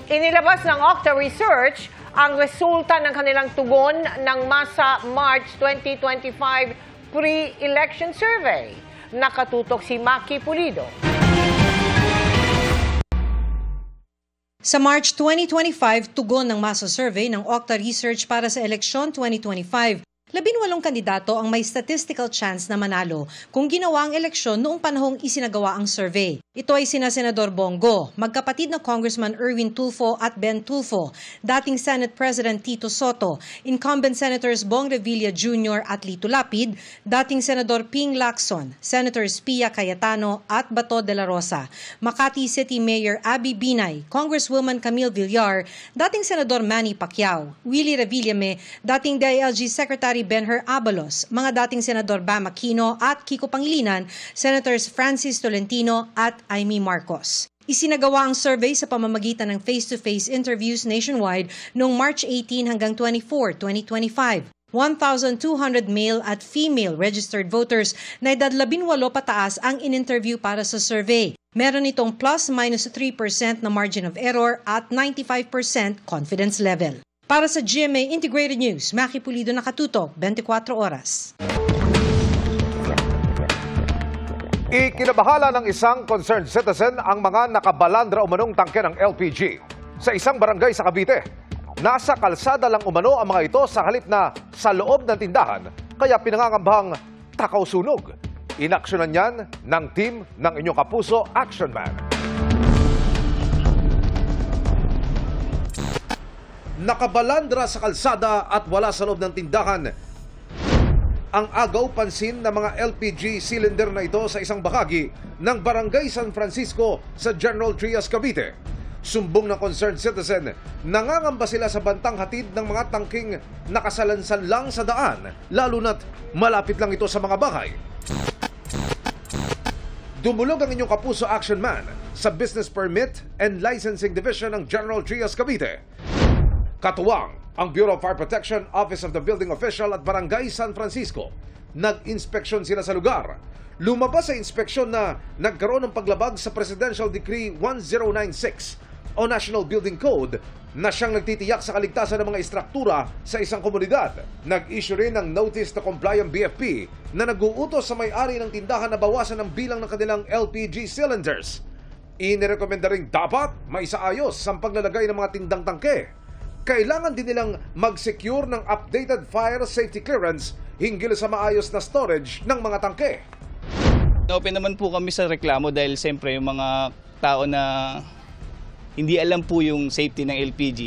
Inilabas ng Okta Research ang resulta ng kanilang tugon ng MASA March 2025 pre-election survey. Nakatutok si Maki Pulido. Sa March 2025, tugon ng MASA survey ng Okta Research para sa eleksyon 2025. 18 kandidato ang may statistical chance na manalo kung ginawa ang eleksyon noong panahong isinagawa ang survey. Ito ay sina Senador Bongo, magkapatid na Congressman Erwin Tulfo at Ben Tulfo, dating Senate President Tito Soto, incumbent Senators Bong Revilla Jr. at Lito Lapid, dating Senador Ping Lacson, Senators Pia Cayetano at Bato de la Rosa, Makati City Mayor Abby Binay, Congresswoman Camille Villar, dating Senador Manny Pacquiao, Willie Revillame, dating DILG Secretary Benher Abalos, mga dating Senador Bam Aquino at Kiko Pangilinan, Senators Francis Tolentino at Amy Marcos. Isinagawa ang survey sa pamamagitan ng face-to-face interviews nationwide noong March 18 hanggang 24, 2025. 1,200 male at female registered voters na edad 18 pataas ang in-interview para sa survey. Meron itong plus-minus 3% na margin of error at 95% confidence level. Para sa GMA Integrated News, Maki Pulido, nakatutok 24 oras. Ikinabahala ng isang concerned citizen ang mga nakabalandra umanong tangke ng LPG sa isang barangay sa Cavite. Nasa kalsada lang umano ang mga ito sa halip na sa loob ng tindahan, kaya pinangangambahang takaw sunog. Inaksyonan yan ng team ng inyong kapuso Action Man. Nakabalandra sa kalsada at wala sa loob ng tindahan ang agaw pansin ng mga LPG cylinder na ito sa isang bahagi ng Barangay San Francisco sa General Trias, Cavite. Sumbong ng concerned citizen, nangangamba sila sa bantang hatid ng mga tangking nakasalansan lang sa daan, lalo na't malapit lang ito sa mga bahay. Dumulog ang inyong kapuso Action Man sa Business Permit and Licensing Division ng General Trias, Cavite. Katuwang ang Bureau of Fire Protection, Office of the Building Official at Barangay San Francisco. Nag-inspeksyon sila sa lugar. Lumabas sa inspeksyon na nagkaroon ng paglabag sa Presidential Decree 1096 o National Building Code na siyang nagtitiyak sa kaligtasan ng mga istruktura sa isang komunidad. Nag-issue rin ng notice to comply ang BFP na nag-uutos sa may-ari ng tindahan na bawasan ang bilang ng kanilang LPG cylinders. Inirekomenda rin dapat maisaayos ang paglalagay ng mga tindang tangke. Kailangan din nilang mag-secure ng updated fire safety clearance hinggil sa maayos na storage ng mga tangke. Open naman po kami sa reklamo dahil siyempre yung mga tao na hindi alam po yung safety ng LPG,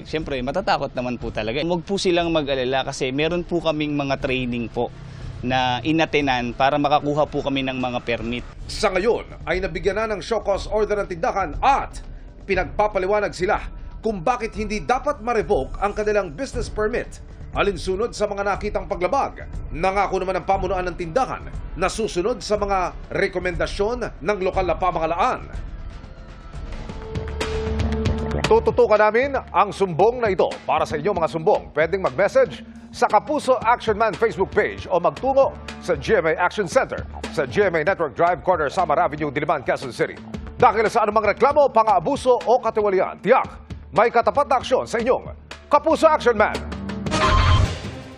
siyempre matatakot naman po talaga. Huwag po silang mag-alala kasi meron po kaming mga training po na inatenan para makakuha po kami ng mga permit. Sa ngayon ay nabigyan na ng show cause order ng tindahan at pinagpapaliwanag sila kung bakit hindi dapat ma-revoke ang kanilang business permit. Alinsunod sa mga nakitang paglabag, nangako naman ang pamunuan ng tindahan na susunod sa mga rekomendasyon ng lokal na pamahalaan. Tututukan namin ang sumbong na ito. Para sa inyo mga sumbong, pwedeng mag-message sa Kapuso Action Man Facebook page o magtungo sa GMA Action Center sa GMA Network Drive, corner Samar Avenue, Diliman, Quezon City. Dahil sa anumang reklamo, pang-aabuso o katiwalian, tiyak may katapat na aksyon sa inyong Kapuso Action Man.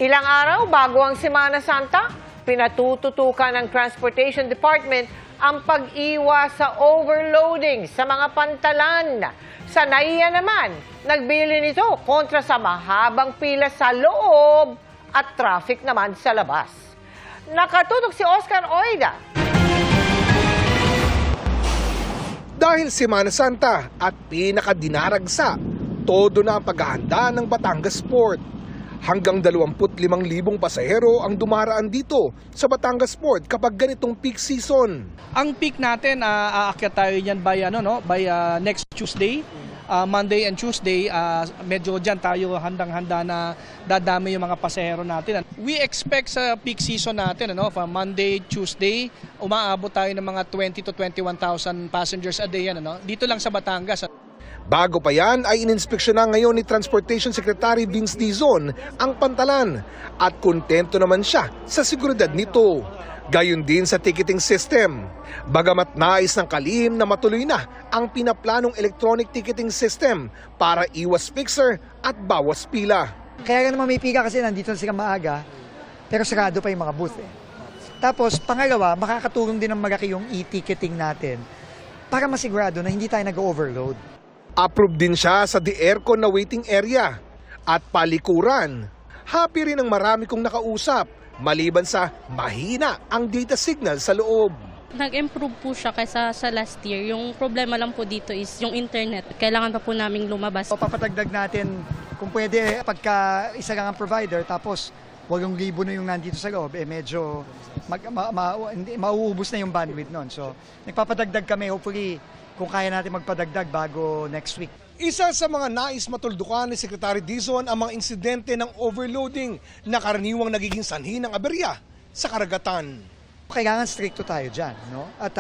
Ilang araw bago ang Semana Santa, pinatututukan ng Transportation Department ang pag-iwas sa overloading sa mga pantalan. Sa NAIA naman, nagbili nito kontra sa mahabang pila sa loob at traffic naman sa labas. Nakatutok si Oscar Oida. Dahil Semana Santa at pinakadinaragsa, todo na ang paghahanda ng Batangas Port. Hanggang 25,000 pasahero ang dumaraan dito sa Batangas Port kapag ganitong peak season. Ang peak natin, aakyat tayo niyan by next Tuesday. Monday and Tuesday, medyo dyan tayo handang-handa na dadami yung mga pasahero natin. We expect sa peak season natin, from Monday, Tuesday, umaabot tayo ng mga 20 to 21,000 passengers a day dito lang sa Batangas. Bago pa yan ay ininspeksyon na ngayon ni Transportation Secretary Vince Dizon ang pantalan at kontento naman siya sa seguridad nito. Gayon din sa ticketing system. Bagamat nais ng kalihim na matuloy na ang pinaplanong electronic ticketing system para iwas fixer at bawas pila. Kaya naman may pila kasi nandito sila maaga, pero sarado pa yung mga booth eh. Tapos, pangalawa, makakatulong din ng malaki yung e-ticketing natin para masigurado na hindi tayo nag-overload. Approved din siya sa The Aircon na waiting area at palikuran. Happy rin ang marami kong nakausap, maliban sa mahina ang data signal sa loob. Nag-improve po siya kaysa sa last year. Yung problema lang po dito is yung internet. Kailangan pa po naming lumabas. So, papatagdag natin kung pwede pagka isa lang ang provider tapos 8,000 na yung nandito sa loob, medyo mauubos na yung bandwidth nun. So, nagpapatagdag kami, hopefully, kung kaya natin magpadagdag bago next week. Isa sa mga nais matuldukan ni Secretary Dizon ang mga insidente ng overloading na karaniwang nagiging sanhi ng aberya sa karagatan. Kailangan stricto tayo dyan. No? At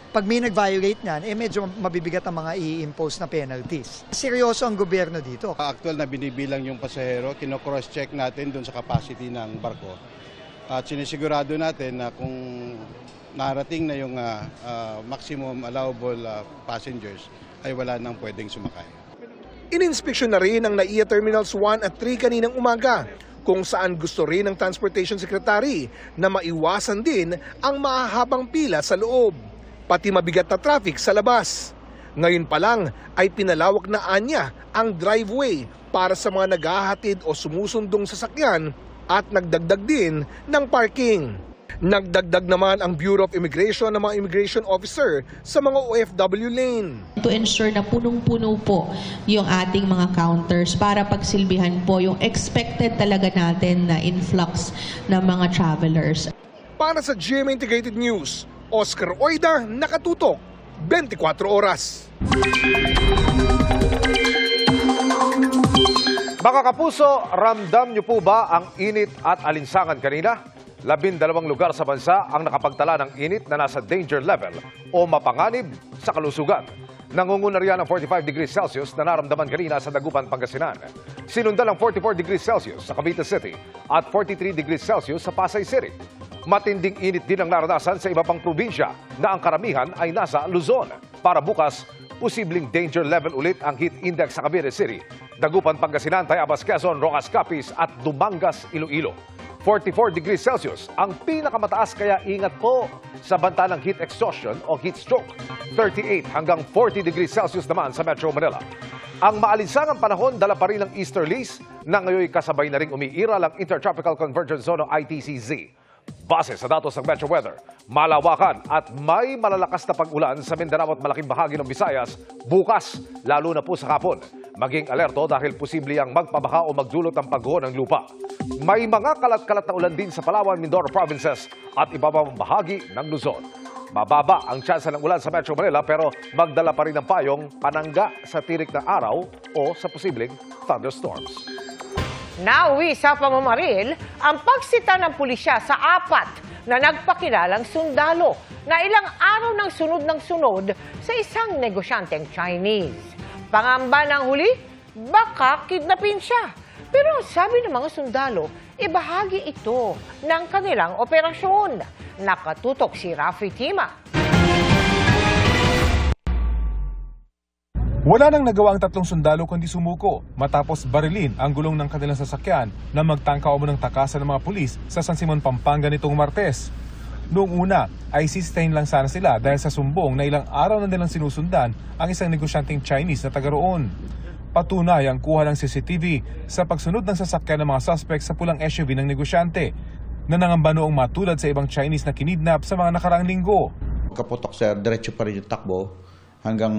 pag may nag-violate niyan, medyo mabibigat ang mga i-impose na penalties. Seryoso ang gobyerno dito. Actual na binibilang yung pasahero, kino-cross-check natin dun sa capacity ng barko. At sinisigurado natin na kung narating na yung maximum allowable passengers, ay wala nang pwedeng sumakay. Ininspeksyon na rin ang NAIA Terminals 1 at 3 kaninang umaga, kung saan gusto rin ng Transportation Secretary na maiwasan din ang mahahabang pila sa loob, pati mabigat na traffic sa labas. Ngayon pa lang ay pinalawak na anya ang driveway para sa mga naghahatid o sumusundong sasakyan at nagdagdag din ng parking. Nagdagdag naman ang Bureau of Immigration ng mga immigration officer sa mga OFW lane. To ensure na punong-puno po yung ating mga counters para pagsilbihan po yung expected talaga natin na influx ng mga travelers. Para sa GMA Integrated News, Oscar Oida, nakatutok, 24 oras. Mga kapuso, ramdam niyo po ba ang init at alinsangan kanina? 12 lugar sa bansa ang nakapagtala ng init na nasa danger level o mapanganib sa kalusugan. Nangunguna riyan ang 45 degrees Celsius na naramdaman kanina sa Dagupan, Pangasinan. Sinundan ang 44 degrees Celsius sa Cavite City at 43 degrees Celsius sa Pasay City. Matinding init din ang naranasan sa iba pang probinsya na ang karamihan ay nasa Luzon. Para bukas, posibleng danger level ulit ang heat index sa Cavite City, Dagupan, Pangasinan, Tayabas, Quezon, Rojas Capiz at Dumangas, Iloilo. 44 degrees Celsius ang pinakamataas, kaya ingat po sa banta ng heat exhaustion o heat stroke. 38 hanggang 40 degrees Celsius naman sa Metro Manila. Ang maalinsangang panahon dala pa rin ng easterlies na ngayon kasabay na ring umiiral ang Intertropical Convergence Zone o ITCZ. Base sa datos ng Metro Weather, malawakan at may malalakas na pag-ulan sa Mindanao at malaking bahagi ng Visayas bukas, lalo na po sa hapon. Maging alerto dahil posible ang magpabaha o magdulot ng pagguho ng lupa. May mga kalat-kalat na ulan din sa Palawan, Mindoro provinces at iba pang bahagi ng Luzon. Mababa ang tsansa ng ulan sa Metro Manila pero magdala pa rin ng payong panangga sa tirik na araw o sa posibleng thunderstorms. Nauwi sa pamamaril ang pagsita ng pulisya sa 4 na nagpakilalang sundalo na ilang araw ng sunod sa isang negosyanteng Chinese. Pangamba ng huli, baka kidnapin siya. Pero sabi ng mga sundalo, bahagi ito ng kanilang operasyon. Nakatutok si Rafi Tima. Wala nang nagawa ang 3 sundalo kundi sumuko matapos barilin ang gulong ng kanilang sasakyan na magtangka o ng takasan ng mga pulis sa San Simon, Pampanga nitong Martes. Noong una ay sistahin lang sana sila dahil sa sumbong na ilang araw na nilang sinusundan ang isang negosyanteng Chinese na taga roon. Patunay ang kuha ng CCTV sa pagsunod ng sasakyan ng mga suspect sa pulang SUV ng negosyante na nangamba noong matulad sa ibang Chinese na kinidnap sa mga nakaraang linggo. Kaputok sir, diretso pa rin yung takbo hanggang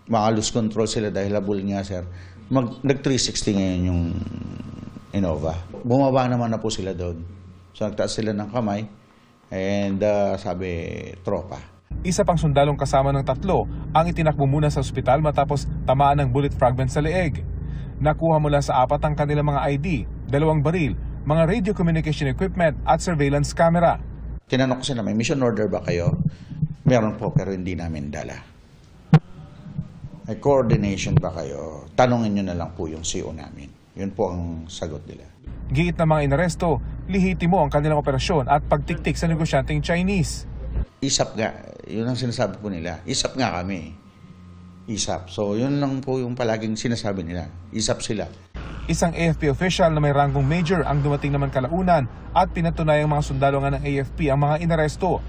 maka-lose control sila dahil habol nga sir. Nag-360 ngayon yung Innova. Bumaba naman na po sila doon. So nagtaas sila ng kamay and sabi tropa. Isa pang sundalong kasama ng 3 ang itinakbo muna sa ospital matapos tamaan ng bullet fragment sa leeg. Nakuha mula sa 4 ang kanilang mga ID, 2 baril, mga radio communication equipment at surveillance camera. Tinanong ko sila, may mission order ba kayo? Meron po pero hindi namin dala. May coordination ba kayo? Tanungin nyo na lang po yung CO namin. Yun po ang sagot nila. Giit ng mga inaresto, lihitimo ang kanilang operasyon at pagtiktik sa negosyanteng Chinese. ISAP nga, yun ang sinasabi po nila. ISAP nga kami. ISAP. So yun lang po yung palaging sinasabi nila. ISAP sila. Isang AFP official na may ranggong major ang dumating naman kalaunan at pinatunayang mga sundalo nga ng AFP ang mga inaresto.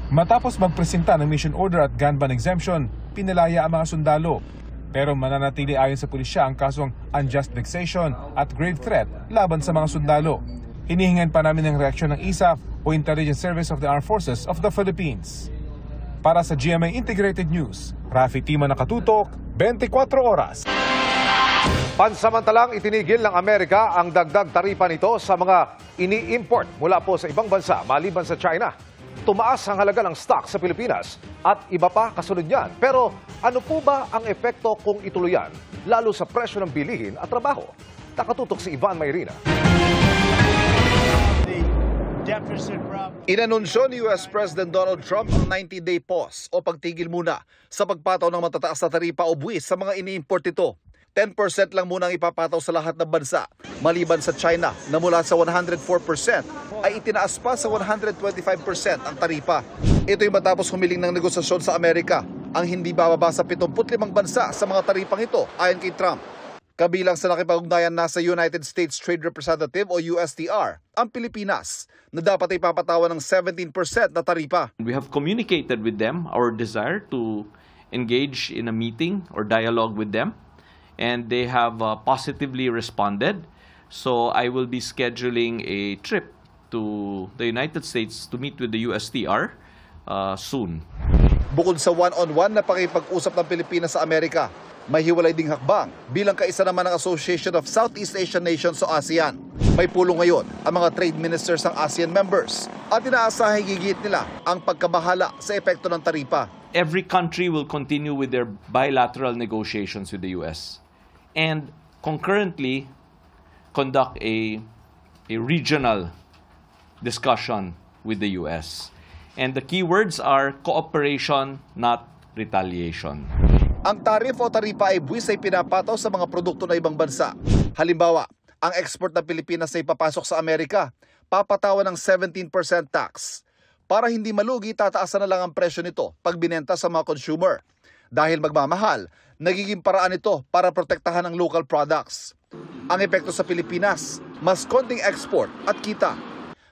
Matapos magpresenta ng mission order at gun ban exemption, pinalaya ang mga sundalo. Pero mananatili ayon sa pulisya ang kasong unjust vexation at grave threat laban sa mga sundalo. Hinihingan pa namin ng reaksyon ng ISAF o Intelligence Service of the Armed Forces of the Philippines. Para sa GMA Integrated News, Rafi Tima nakatutok, 24 oras. Pansamantalang itinigil ng Amerika ang dagdag taripa nito sa mga ini-import mula po sa ibang bansa maliban sa China. Tumaas ang halaga ng stock sa Pilipinas at iba pa kasunod niyan. Pero ano po ba ang epekto kung ituloyan, lalo sa presyo ng bilihin at trabaho? Nakatutok si Ivan Mayrina. Inanunsyo ni US President Donald Trump ang 90-day pause o pagtigil muna sa pagpataw ng matataas na taripa o buwis sa mga ini-import ito. 10% lang muna ang ipapataw sa lahat ng bansa, maliban sa China na mula sa 104% ay itinaas pa sa 125% ang taripa. Ito'y matapos humiling ng negosasyon sa Amerika ang hindi bababa sa 75 bansa sa mga taripang ito ayon kay Trump. Kabilang sa nakipag-ugnayan na sa United States Trade Representative o USTR, ang Pilipinas na dapat ipapatawan ng 17% na taripa. We have communicated with them our desire to engage in a meeting or dialogue with them, and they have positively responded. So I will be scheduling a trip to the United States to meet with the USTR soon. Bukod sa one-on-one na pakipag-usap ng Pilipinas sa Amerika, may hiwalay ding hakbang bilang kaisa naman ng Association of Southeast Asian Nations o ASEAN. May pulong ngayon ang mga trade ministers ng ASEAN members at inaasahe gigit nila ang pagkabahala sa epekto ng taripa. Every country will continue with their bilateral negotiations with the US and concurrently conduct a regional discussion with the US. And the key words are cooperation, not retaliation. Ang tarif o taripa ay buwis ay pinapataw sa mga produkto ng ibang bansa. Halimbawa, ang export ng Pilipinas ay papasok sa Amerika, papatawan ng 17% tax. Para hindi malugi, tataasan na lang ang presyo nito pag binenta sa mga consumer. Dahil magmamahal, nagiging paraan ito para protektahan ang local products. Ang epekto sa Pilipinas, mas konting export at kita.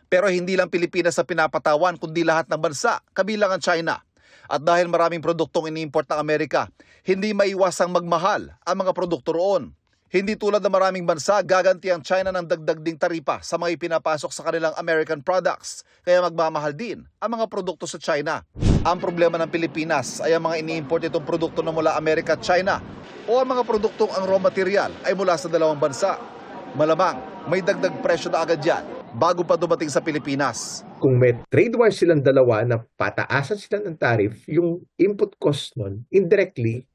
Pero hindi lang Pilipinas sa pinapatawan kundi lahat ng bansa, kabilang ang China. At dahil maraming produktong ini-import ng Amerika, hindi maiwasang magmahal ang mga produkto roon. Hindi tulad ng maraming bansa, gaganti ang China ng dagdag ding taripa sa mga ipinapasok sa kanilang American products. Kaya magmamahal din ang mga produkto sa China. Ang problema ng Pilipinas ay ang mga ini-import itong produkto na mula Amerika at China o ang mga produktong ang raw material ay mula sa dalawang bansa. Malamang may dagdag presyo na agad yan bago pa dumating sa Pilipinas. Kung may trade war silang dalawa na pataasan sila ng tariff, yung input cost nun, directly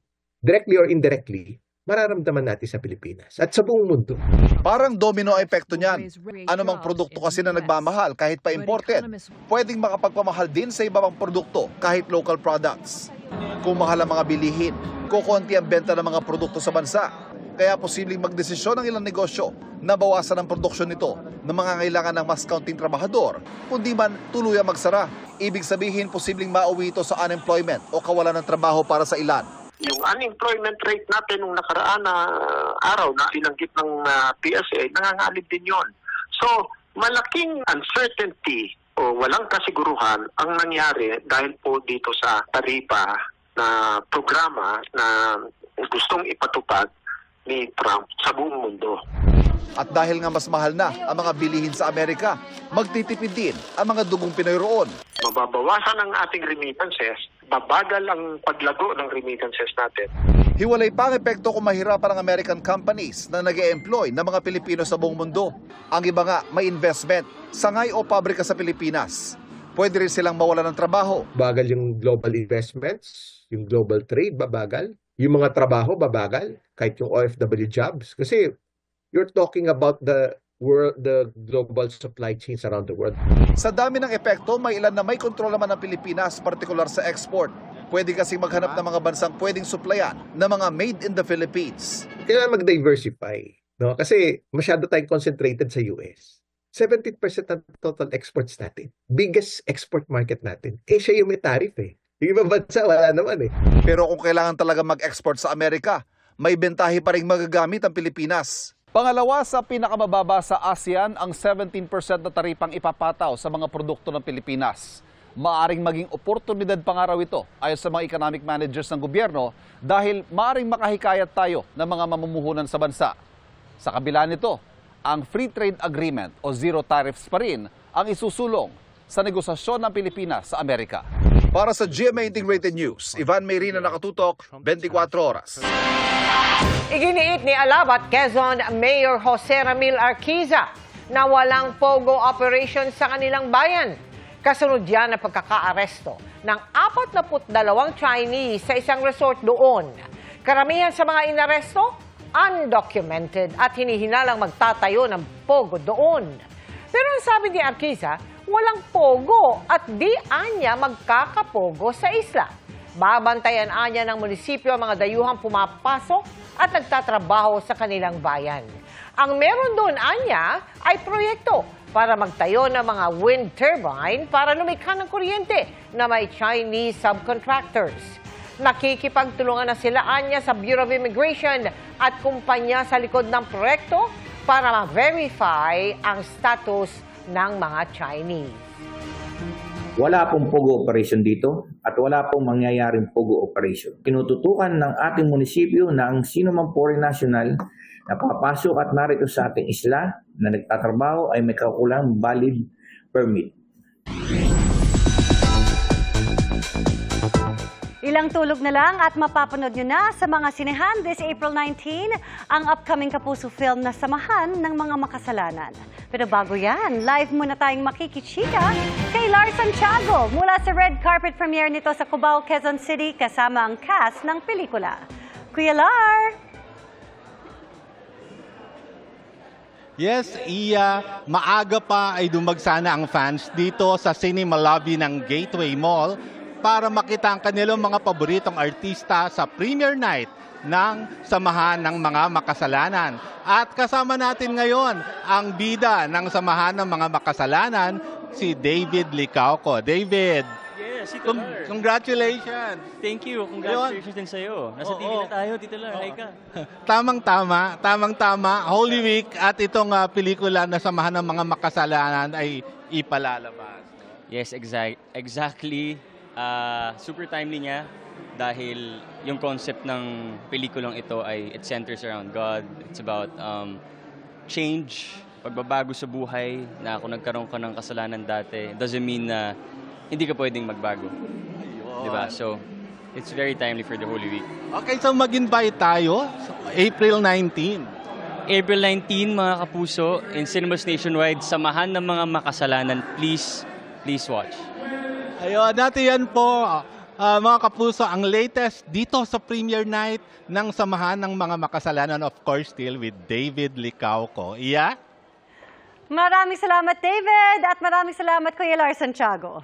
or indirectly, mararamdaman natin sa Pilipinas at sa buong mundo. Parang domino epekto niyan. Anumang produkto kasi na nagmamahal kahit pa imported, pwedeng makapagpamahal din sa iba pang produkto kahit local products. Kung mahal ang mga bilihin, kukunti ang benta ng mga produkto sa bansa. Kaya posibleng magdesisyon ng ilang negosyo na bawasan ang produksyon nito na mangangailangan ng mas kaunting trabahador, kundi man tuluyang magsara. Ibig sabihin, posibleng mauwi ito sa unemployment o kawalan ng trabaho para sa ilan. Yung unemployment rate natin nung nakaraan na araw na binanggit ng PSA, nangangalib din yon. So, malaking uncertainty o walang kasiguruhan ang nangyari dahil po dito sa taripa na programa na gustong ipatupad ni Trump sa buong mundo. At dahil nga mas mahal na ang mga bilihin sa Amerika, magtitipid din ang mga dugong Pinoy roon. Mababawasan ang ating remittances, babagal ang paglago ng remittances natin. Hiwalay pa ang epekto kung mahirapan ang American companies na nag-e-employ ng mga Pilipino sa buong mundo. Ang iba nga may investment, sangay o pabrika sa Pilipinas. Pwede rin silang mawalan ng trabaho. Bagal yung global investments, yung global trade, babagal. Yung mga trabaho, babagal. Kahit yung OFW jobs. Kasi you're talking about the global supply chains around the world. Sa dami ng epekto, may ilan na may kontrol naman ng Pilipinas, partikular sa export. Pwede kasing maghanap ng mga bansang pwedeng supplyan ng mga made in the Philippines. Kailangan mag-diversify. No? Kasi masyado tayong concentrated sa US. 17% ng total exports natin. Biggest export market natin. Siya yung may tariff eh. Yung ibang bansa, wala naman eh. Pero kung kailangan talaga mag-export sa Amerika, may bentahe pa rin magagamit ang Pilipinas. Pangalawa sa pinakamababa sa ASEAN ang 17% na taripang ipapataw sa mga produkto ng Pilipinas. Maaring maging oportunidad pa nga raw ito ayon sa mga economic managers ng gobyerno dahil maaring makahikayat tayo ng mga mamumuhunan sa bansa. Sa kabila nito, ang Free Trade Agreement o Zero Tariffs pa rin ang isusulong sa negosasyon ng Pilipinas sa Amerika. Para sa GMA Integrated News, Ivan Mayrina, nakatutok, 24 oras. Iginiit ni Alabat, Quezon Mayor Jose Ramil Arquiza na walang pogo operation sa kanilang bayan. Kasunod yan ang pagkakaaresto ng 42 Chinese sa isang resort doon. Karamihan sa mga inaresto, undocumented at hinihinalang magtatayo ng pogo doon. Pero ang sabi ni Arquiza, walang pogo at di anya magkakapogo sa isla. Babantayan anya ng munisipyo ang mga dayuhang pumapasok at nagtatrabaho sa kanilang bayan. Ang meron doon anya ay proyekto para magtayo ng mga wind turbine para lumikha ng kuryente na may Chinese subcontractors. Nakikipagtulungan na sila anya sa Bureau of Immigration at kumpanya sa likod ng proyekto para ma-verify ang status ng mga Chinese. Wala pong pogo operation dito at wala pong mangyayaring pogo operation. Tinututukan ng ating munisipyo na ang sino mang foreign national na papasok at narito sa ating isla na nagtatrabaho ay may kakulang valid permit. Ilang tulog na lang at mapapanood nyo na sa mga sinehan this April 19 ang upcoming Kapuso film na Samahan ng Mga Makasalanan. Pero bago yan, live muna tayong makikichika kay Lars Santiago mula sa red carpet premiere nito sa Cubao, Quezon City kasama ang cast ng pelikula. Kuya Lar! Yes, Iya, maaga pa ay dumagsana ang fans dito sa cinema lobby ng Gateway Mall para makita ang kanilang mga paboritong artista sa premiere night ng Samahan ng Mga Makasalanan. At kasama natin ngayon ang bida ng Samahan ng Mga Makasalanan, si David Licauco. David, yes, congratulations! Thank you. Congratulations din sa'yo. Nasa TV na tayo, Tito Lar. Hi ka. Tamang-tama. Holy Week at itong pelikula na Samahan ng Mga Makasalanan ay ipalalabas. Yes, exactly. Super timely niya dahil yung concept ng pelikulang ito ay it centers around God. It's about change, pagbabago sa buhay na kung nagkaroon ka ng kasalanan dati, doesn't mean na hindi ka pwedeng magbago. Diba? So, it's very timely for the Holy Week. Okay, so mag-invite tayo April 19. April 19, mga kapuso, in cinemas nationwide, Samahan ng Mga Makasalanan. Please watch. Ayun, natin yan po, mga kapuso, ang latest dito sa premiere night ng Samahan ng Mga Makasalanan, of course, still with David Licauco. Iya? Maraming salamat, David, at maraming salamat, Kuya Lars Santiago.